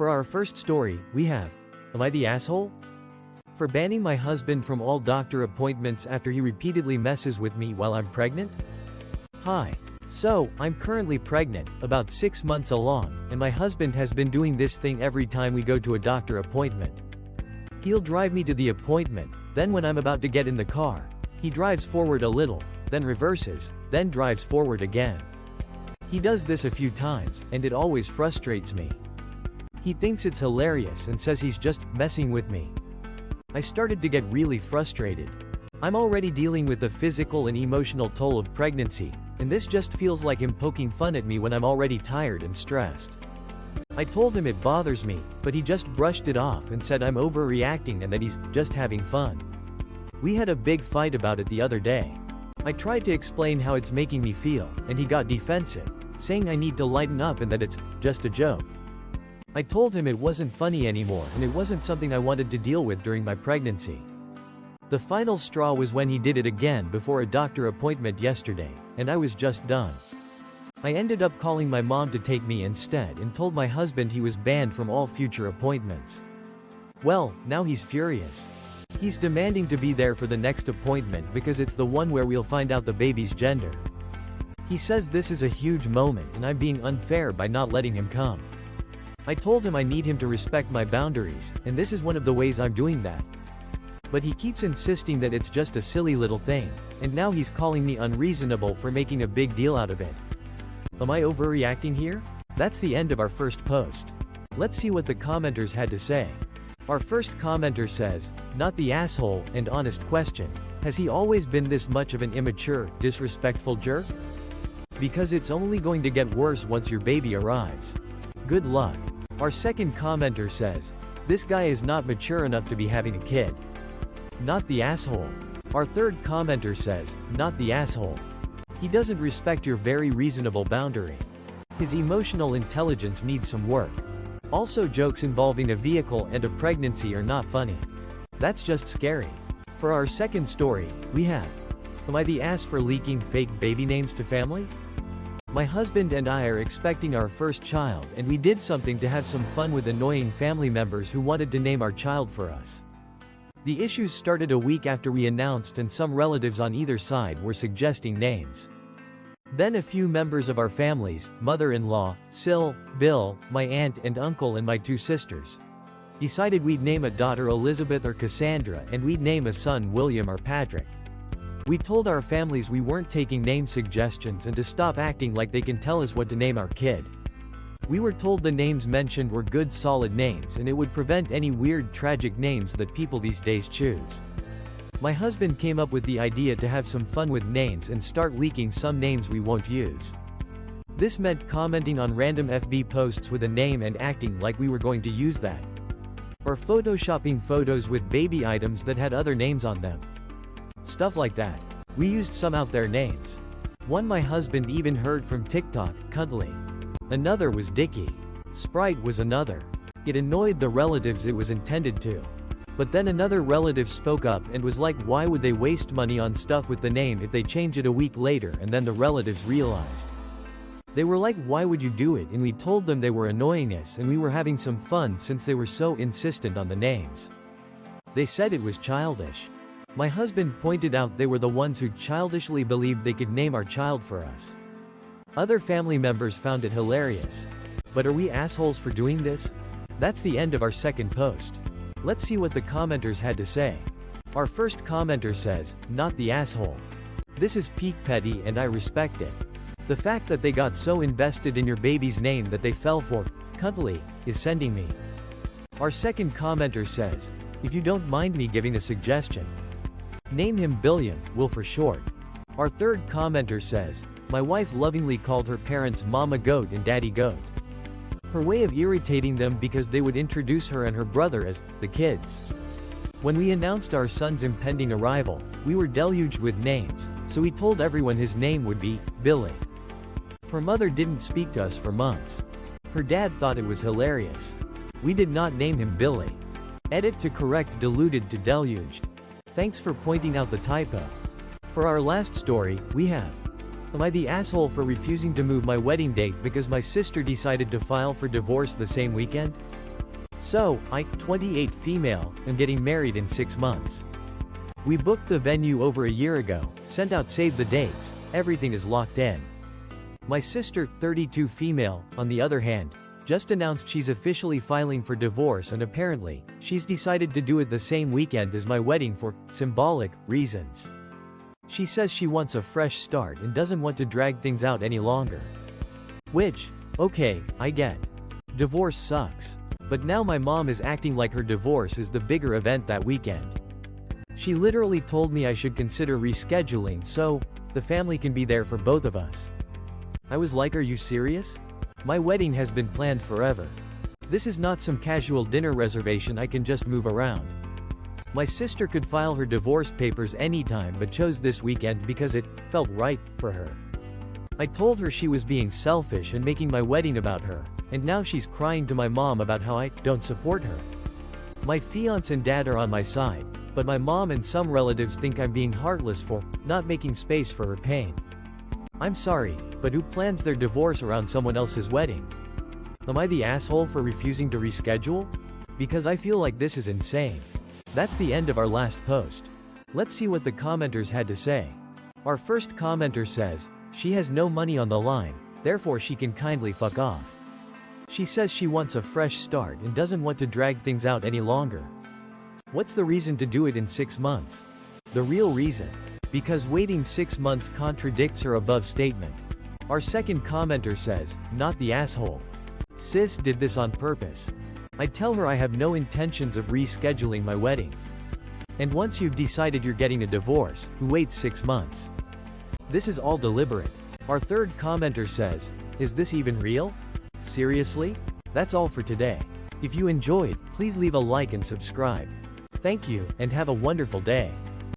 For our first story, we have, am I the asshole? For banning my husband from all doctor appointments after he repeatedly messes with me while I'm pregnant? Hi. So, I'm currently pregnant, about 6 months along, and my husband has been doing this thing every time we go to a doctor appointment. He'll drive me to the appointment, then when I'm about to get in the car, he drives forward a little, then reverses, then drives forward again. He does this a few times, and it always frustrates me. He thinks it's hilarious and says he's just messing with me. I started to get really frustrated. I'm already dealing with the physical and emotional toll of pregnancy, and this just feels like him poking fun at me when I'm already tired and stressed. I told him it bothers me, but he just brushed it off and said I'm overreacting and that he's just having fun. We had a big fight about it the other day. I tried to explain how it's making me feel, and he got defensive, saying I need to lighten up and that it's just a joke. I told him it wasn't funny anymore and it wasn't something I wanted to deal with during my pregnancy. The final straw was when he did it again before a doctor appointment yesterday, and I was just done. I ended up calling my mom to take me instead and told my husband he was banned from all future appointments. Well, now he's furious. He's demanding to be there for the next appointment because it's the one where we'll find out the baby's gender. He says this is a huge moment and I'm being unfair by not letting him come. I told him I need him to respect my boundaries, and this is one of the ways I'm doing that. But he keeps insisting that it's just a silly little thing, and now he's calling me unreasonable for making a big deal out of it. Am I overreacting here? That's the end of our first post. Let's see what the commenters had to say. Our first commenter says, not the asshole, and honest question, has he always been this much of an immature, disrespectful jerk? Because it's only going to get worse once your baby arrives. Good luck. Our second commenter says, this guy is not mature enough to be having a kid. Not the asshole. Our third commenter says, not the asshole. He doesn't respect your very reasonable boundary. His emotional intelligence needs some work. Also, jokes involving a vehicle and a pregnancy are not funny. That's just scary. For our second story, we have, am I the ass for leaking fake baby names to family? My husband and I are expecting our first child, and we did something to have some fun with annoying family members who wanted to name our child for us. The issues started a week after we announced, and some relatives on either side were suggesting names. Then a few members of our families, mother-in-law, Sil, Bill, my aunt and uncle and my 2 sisters, decided we'd name a daughter Elizabeth or Cassandra and we'd name a son William or Patrick. We told our families we weren't taking name suggestions and to stop acting like they can tell us what to name our kid. We were told the names mentioned were good solid names and it would prevent any weird tragic names that people these days choose. My husband came up with the idea to have some fun with names and start leaking some names we won't use. This meant commenting on random FB posts with a name and acting like we were going to use that. Or photoshopping photos with baby items that had other names on them. Stuff like that. We used some out there names. One my husband even heard from TikTok, Cuddly. Another was Dicky. Sprite was another. It annoyed the relatives it was intended to. But then another relative spoke up and was like, why would they waste money on stuff with the name if they change it a week later? And then the relatives realized. They were like, why would you do it? And we told them they were annoying us and we were having some fun since they were so insistent on the names. They said it was childish. My husband pointed out they were the ones who childishly believed they could name our child for us. Other family members found it hilarious. But are we assholes for doing this? That's the end of our second post. Let's see what the commenters had to say. Our first commenter says, not the asshole. This is peak petty and I respect it. The fact that they got so invested in your baby's name that they fell for Cuddly is sending me. Our second commenter says, if you don't mind me giving a suggestion, name him Billiam, Will for short. Our third commenter says, my wife lovingly called her parents Mama Goat and Daddy Goat. Her way of irritating them because they would introduce her and her brother as the kids. When we announced our son's impending arrival, we were deluged with names, so we told everyone his name would be Billy. Her mother didn't speak to us for months. Her dad thought it was hilarious. We did not name him Billy. Edit to correct deluded to deluged. Thanks for pointing out the typo. For our last story, we have, am I the asshole for refusing to move my wedding date because my sister decided to file for divorce the same weekend? So, I, 28 female, am getting married in 6 months. We booked the venue over a year ago, sent out save the dates, everything is locked in. My sister, 32 female, on the other hand, just announced she's officially filing for divorce, and apparently, she's decided to do it the same weekend as my wedding for symbolic reasons. She says she wants a fresh start and doesn't want to drag things out any longer. Which, okay, I get. Divorce sucks. But now my mom is acting like her divorce is the bigger event that weekend. She literally told me I should consider rescheduling so the family can be there for both of us. I was like, are you serious? My wedding has been planned forever. This is not some casual dinner reservation I can just move around. My sister could file her divorce papers anytime but chose this weekend because it felt right for her. I told her she was being selfish and making my wedding about her, and now she's crying to my mom about how I don't support her. My fiance and dad are on my side, but my mom and some relatives think I'm being heartless for not making space for her pain. I'm sorry, but who plans their divorce around someone else's wedding? Am I the asshole for refusing to reschedule? Because I feel like this is insane. That's the end of our last post. Let's see what the commenters had to say. Our first commenter says, she has no money on the line, therefore she can kindly fuck off. She says she wants a fresh start and doesn't want to drag things out any longer. What's the reason to do it in 6 months? The real reason. Because waiting 6 months contradicts her above statement. Our second commenter says, not the asshole. Sis did this on purpose. I tell her I have no intentions of rescheduling my wedding. And once you've decided you're getting a divorce, who waits 6 months? This is all deliberate. Our third commenter says, is this even real? Seriously? That's all for today. If you enjoyed, please leave a like and subscribe. Thank you, and have a wonderful day.